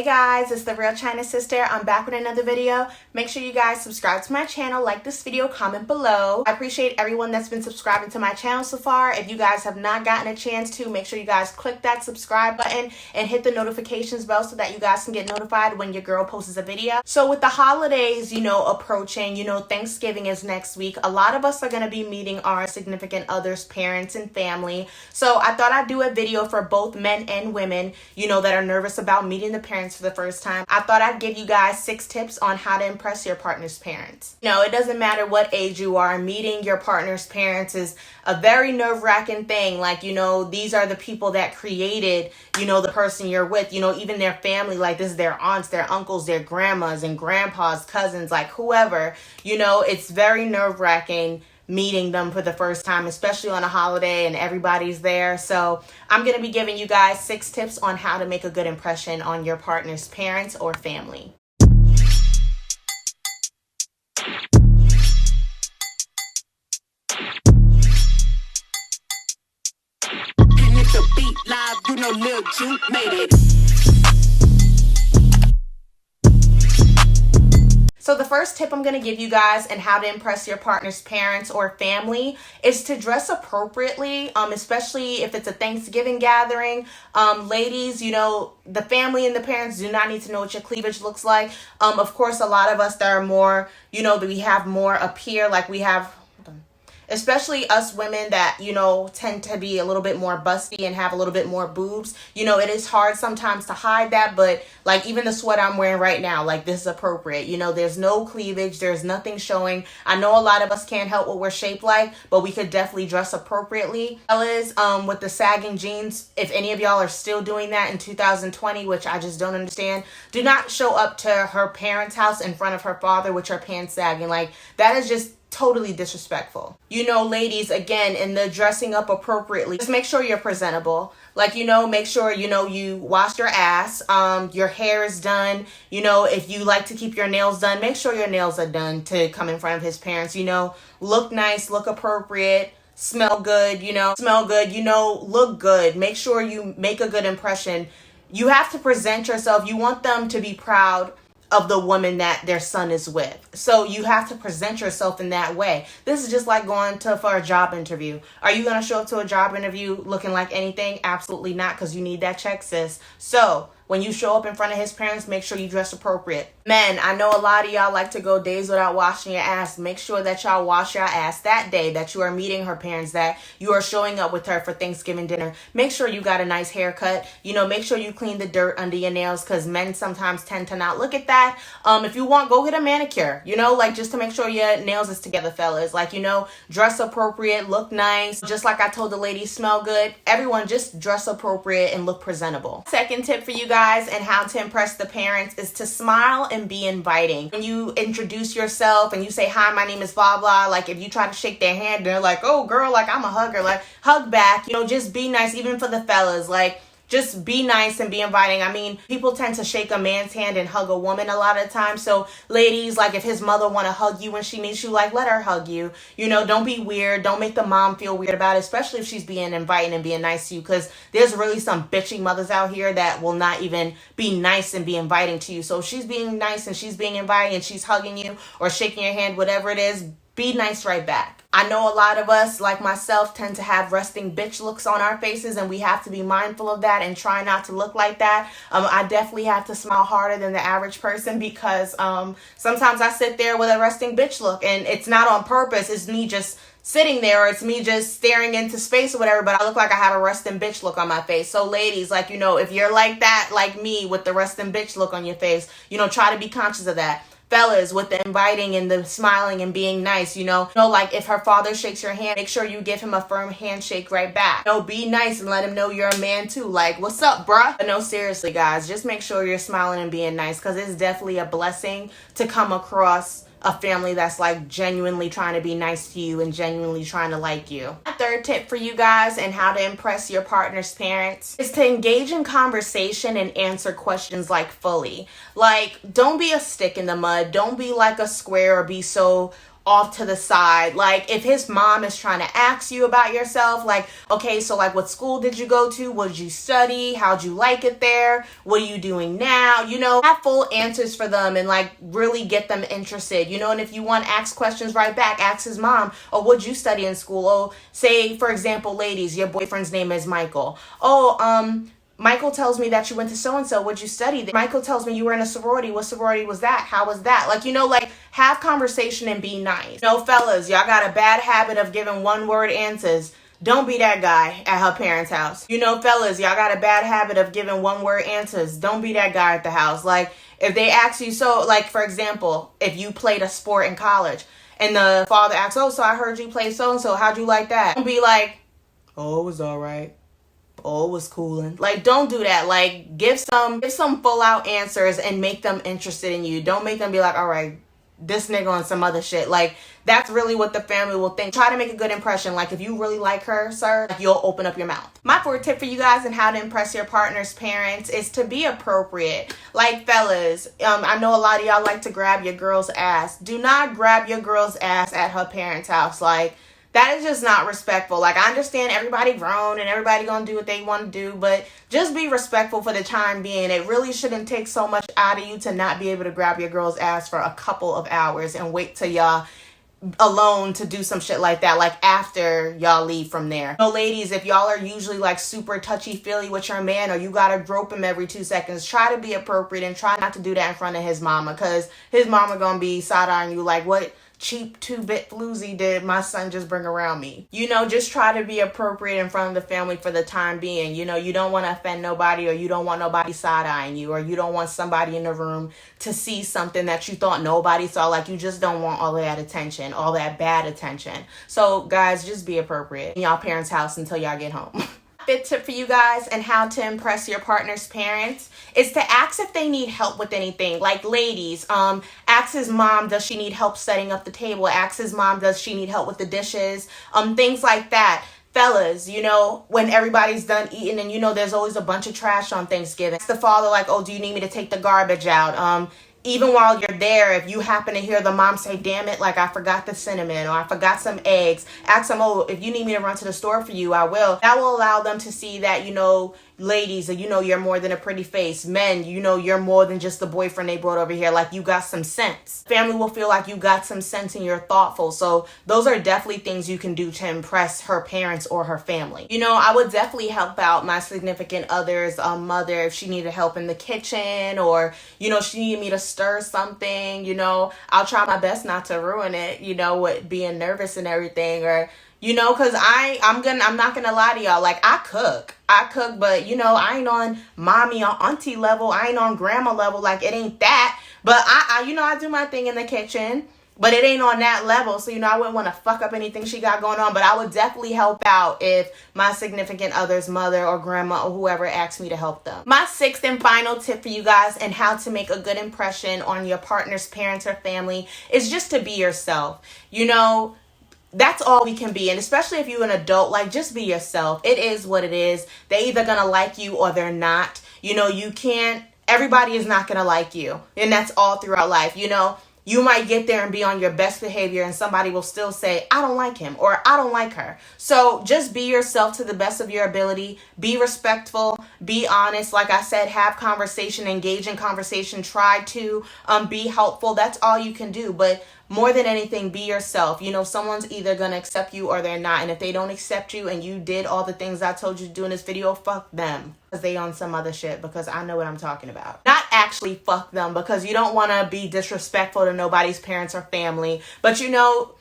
Hey guys, it's the Real China Sister. I'm back with another video. Make sure you guys subscribe to my channel, like this video, comment below. I appreciate everyone that's been subscribing to my channel so far. If you guys have not gotten a chance to, make sure you guys click that subscribe button and hit the notifications bell so that you guys can get notified when your girl posts a video. So with the holidays, approaching, Thanksgiving is next week. A lot of us are going to be meeting our significant others, parents, and family. So I thought I'd do a video for both men and women, that are nervous about meeting the parents for the first time. I thought I'd give you guys 6 tips on how to impress your partner's parents. It doesn't matter what age you are, meeting your partner's parents is a very nerve-wracking thing. These are the people that created, the person you're with, even their family, like this is their aunts, their uncles, their grandmas and grandpas, cousins, like whoever, it's very nerve-wracking meeting them for the first time, especially on a holiday and everybody's there. So I'm going to be giving you guys 6 tips on how to make a good impression on your partner's parents or family. The beat live, Lil Juke made it. So the first tip I'm going to give you guys and how to impress your partner's parents or family is to dress appropriately, especially if it's a Thanksgiving gathering. Ladies, the family and the parents do not need to know what your cleavage looks like. Of course, a lot of us that are more, that we have more up here, like we have... especially us women that, tend to be a little bit more busty and have a little bit more boobs. It is hard sometimes to hide that, but like even the sweat I'm wearing right now, like this is appropriate. There's no cleavage. There's nothing showing. I know a lot of us can't help what we're shaped like, but we could definitely dress appropriately. Fellas, with the sagging jeans, if any of y'all are still doing that in 2020, which I just don't understand, do not show up to her parents' house in front of her father with your pants sagging. Like that is just totally disrespectful. Ladies, again, in the dressing up appropriately, just make sure you're presentable. Like, make sure, you wash your ass, your hair is done. If you like to keep your nails done, make sure your nails are done to come in front of his parents. Look nice, look appropriate, smell good, look good. Make sure you make a good impression. You have to present yourself. You want them to be proud of the woman that their son is with. So you have to present yourself in that way. This is just like going for a job interview. Are you going to show up to a job interview looking like anything? Absolutely not, because you need that check, sis. So when you show up in front of his parents, make sure you dress appropriate. Men, I know a lot of y'all like to go days without washing your ass. Make sure that y'all wash your ass that day that you are meeting her parents, that you are showing up with her for Thanksgiving dinner. Make sure you got a nice haircut. Make sure you clean the dirt under your nails, because men sometimes tend to not look at that. If you want, go get a manicure, just to make sure your nails is together, fellas. Dress appropriate, look nice. Just like I told the ladies, smell good. Everyone just dress appropriate and look presentable. Second tip for you guys and how to impress the parents is to smile and be inviting. When you introduce yourself and you say, hi, my name is blah, blah, like if you try to shake their hand, they're like, oh girl, like I'm a hugger, like hug back, just be nice. Even for the fellas, like just be nice and be inviting. I mean, people tend to shake a man's hand and hug a woman a lot of times. So ladies, like if his mother want to hug you when she meets you, like let her hug you. Don't be weird. Don't make the mom feel weird about it, especially if she's being inviting and being nice to you, because there's really some bitchy mothers out here that will not even be nice and be inviting to you. So if she's being nice and she's being inviting and she's hugging you or shaking your hand, whatever it is, be nice right back. I know a lot of us, like myself, tend to have resting bitch looks on our faces, and we have to be mindful of that and try not to look like that. I definitely have to smile harder than the average person, because sometimes I sit there with a resting bitch look, and it's not on purpose. It's me just sitting there, or it's me just staring into space or whatever, but I look like I have a resting bitch look on my face. So ladies, if you're like that, like me, with the resting bitch look on your face, try to be conscious of that. Fellas, with the inviting and the smiling and being nice, like if her father shakes your hand, make sure you give him a firm handshake right back. Be nice and let him know you're a man too. Like, what's up, bruh? But no, seriously, guys, just make sure you're smiling and being nice, because it's definitely a blessing to come across a family that's like genuinely trying to be nice to you and genuinely trying to like you. My third tip for you guys and how to impress your partner's parents is to engage in conversation and answer questions fully. Like, don't be a stick in the mud. Don't be like a square or be so off to the side. Like if his mom is trying to ask you about yourself, like, okay, so like what school did you go to? What did you study? How'd you like it there? What are you doing now? You know, have full answers for them and like really get them interested, you know. And if you want to ask questions right back, ask his mom, oh, what'd you study in school? Oh, say for example, ladies, your boyfriend's name is Michael. Oh, Michael tells me that you went to so-and-so. What'd you study? Michael tells me you were in a sorority. What sorority was that? How was that? Like, you know, like have conversation and be nice. You know, fellas, y'all got a bad habit of giving one-word answers. Don't be that guy at her parents' house. You know, fellas, y'all got a bad habit of giving one-word answers. Don't be that guy at the house. Like, if they ask you, so, like, for example, if you played a sport in college and the father asks, oh, so I heard you play so-and-so. How'd you like that? Don't be like, oh, it was all right. Oh, it was coolin'. Like, don't do that. Like, give some full out answers and make them interested in you. Don't make them be like, all right, this nigga on some other shit. Like, that's really what the family will think. Try to make a good impression. Like, if you really like her, sir, you'll open up your mouth. My fourth tip for you guys on how to impress your partner's parents is to be appropriate. Like, fellas, I know a lot of y'all like to grab your girl's ass. Do not grab your girl's ass at her parents' house. Like, that is just not respectful. Like, I understand everybody grown and everybody gonna do what they want to do, but just be respectful for the time being. It really shouldn't take so much out of you to not be able to grab your girl's ass for a couple of hours and wait till y'all alone to do some shit like that, like after y'all leave from there. So ladies, if y'all are usually like super touchy-feely with your man or you gotta grope him every 2 seconds, try to be appropriate and try not to do that in front of his mama, because his mama gonna be side-eyeing you like, what cheap 2-bit floozy did my son just bring around me? You know, just try to be appropriate in front of the family for the time being. You know, you don't want to offend nobody, or you don't want nobody side-eyeing you, or you don't want somebody in the room to see something that you thought nobody saw. Like, you just don't want all of that attention, all that bad attention. So guys, just be appropriate in y'all parents' house until y'all get home. Fifth tip for you guys and how to impress your partner's parents is to ask if they need help with anything. Like, ladies, ask his mom, does she need help setting up the table? Ask his mom, does she need help with the dishes? Things like that. Fellas, you know, when everybody's done eating and you know there's always a bunch of trash on Thanksgiving, ask the father like, oh, do you need me to take the garbage out? Even while you're there, if you happen to hear the mom say, damn it, like I forgot the cinnamon or I forgot some eggs, ask them, oh, if you need me to run to the store for you, I will. That will allow them to see that, you know, ladies, you know, you're more than a pretty face. Men, you know, you're more than just the boyfriend they brought over here. Like, you got some sense. Family will feel like you got some sense and you're thoughtful. So those are definitely things you can do to impress her parents or her family. You know, I would definitely help out my significant other's mother if she needed help in the kitchen, or, you know, she needed me to stir something. You know, I'll try my best not to ruin it, you know, with being nervous and everything. Or, you know, because I'm not gonna lie to y'all. Like, I cook, but, you know, I ain't on mommy or auntie level. I ain't on grandma level. Like, it ain't that. But I you know, I do my thing in the kitchen, but it ain't on that level. So, you know, I wouldn't want to fuck up anything she got going on, but I would definitely help out if my significant other's mother or grandma or whoever asked me to help them. My sixth and final tip for you guys and how to make a good impression on your partner's parents or family is just to be yourself. You know, that's all we can be. And especially if you're an adult, like, just be yourself. It is what it is. They're either gonna like you or they're not. You know, everybody is not gonna like you. And that's all throughout life. You know, you might get there and be on your best behavior and somebody will still say, I don't like him or I don't like her. So just be yourself to the best of your ability. Be respectful. Be honest. Like I said, have conversation, engage in conversation. Try to be helpful. That's all you can do. But more than anything, be yourself. You know, someone's either going to accept you or they're not. And if they don't accept you and you did all the things I told you to do in this video, fuck them. Because they on some other shit, because I know what I'm talking about. Not actually fuck them, because you don't want to be disrespectful to nobody's parents or family. But, you know,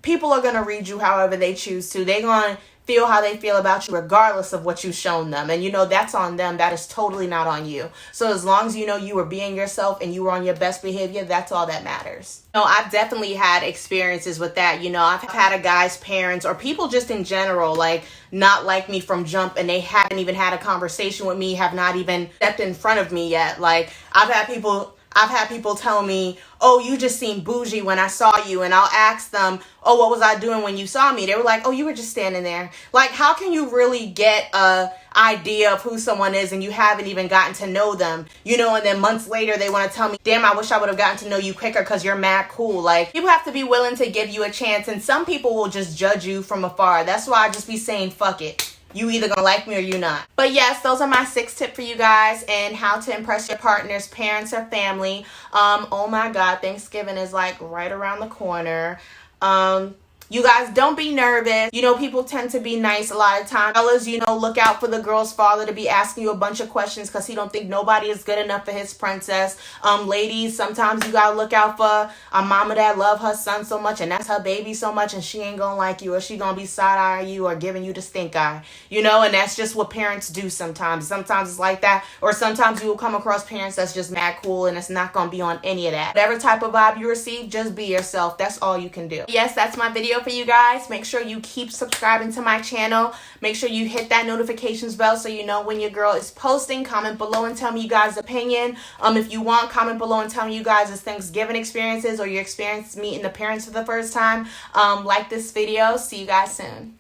people are going to read you however they choose to. They're going to feel how they feel about you regardless of what you've shown them. And, you know, that's on them. That is totally not on you. So as long as you know you were being yourself and you were on your best behavior, that's all that matters. You know, I've definitely had experiences with that. You know, I've had a guy's parents or people just in general, like, not like me from jump, and they haven't even had a conversation with me, have not even stepped in front of me yet. Like, I've had people I've had people tell me, oh, you just seemed bougie when I saw you. And I'll ask them, oh, what was I doing when you saw me? They were like, oh, you were just standing there. Like, how can you really get a idea of who someone is and you haven't even gotten to know them, you know? And then months later they want to tell me, damn, I wish I would have gotten to know you quicker because you're mad cool. Like, people have to be willing to give you a chance, and some people will just judge you from afar. That's why I just be saying, fuck it. You either gonna like me or you not. But yes, those are my 6 tips for you guys and how to impress your partner's parents or family. Oh my God, Thanksgiving is like right around the corner. You guys, don't be nervous. You know, people tend to be nice a lot of times. Fellas, you know, look out for the girl's father to be asking you a bunch of questions because he don't think nobody is good enough for his princess. Ladies, sometimes you gotta look out for a mama that love her son so much and that's her baby so much, and she ain't gonna like you, or she gonna be side-eyeing you or giving you the stink eye. You know, and that's just what parents do sometimes. Sometimes it's like that, or sometimes you will come across parents that's just mad cool and it's not gonna be on any of that. Whatever type of vibe you receive, just be yourself. That's all you can do. Yes, that's my video for you guys. Make sure you keep subscribing to my channel. Make sure you hit that notifications bell so you know when your girl is posting. Comment below and tell me you guys' opinion. If you want, comment below and tell me you guys' Thanksgiving experiences or your experience meeting the parents for the first time. Like this video. See you guys soon.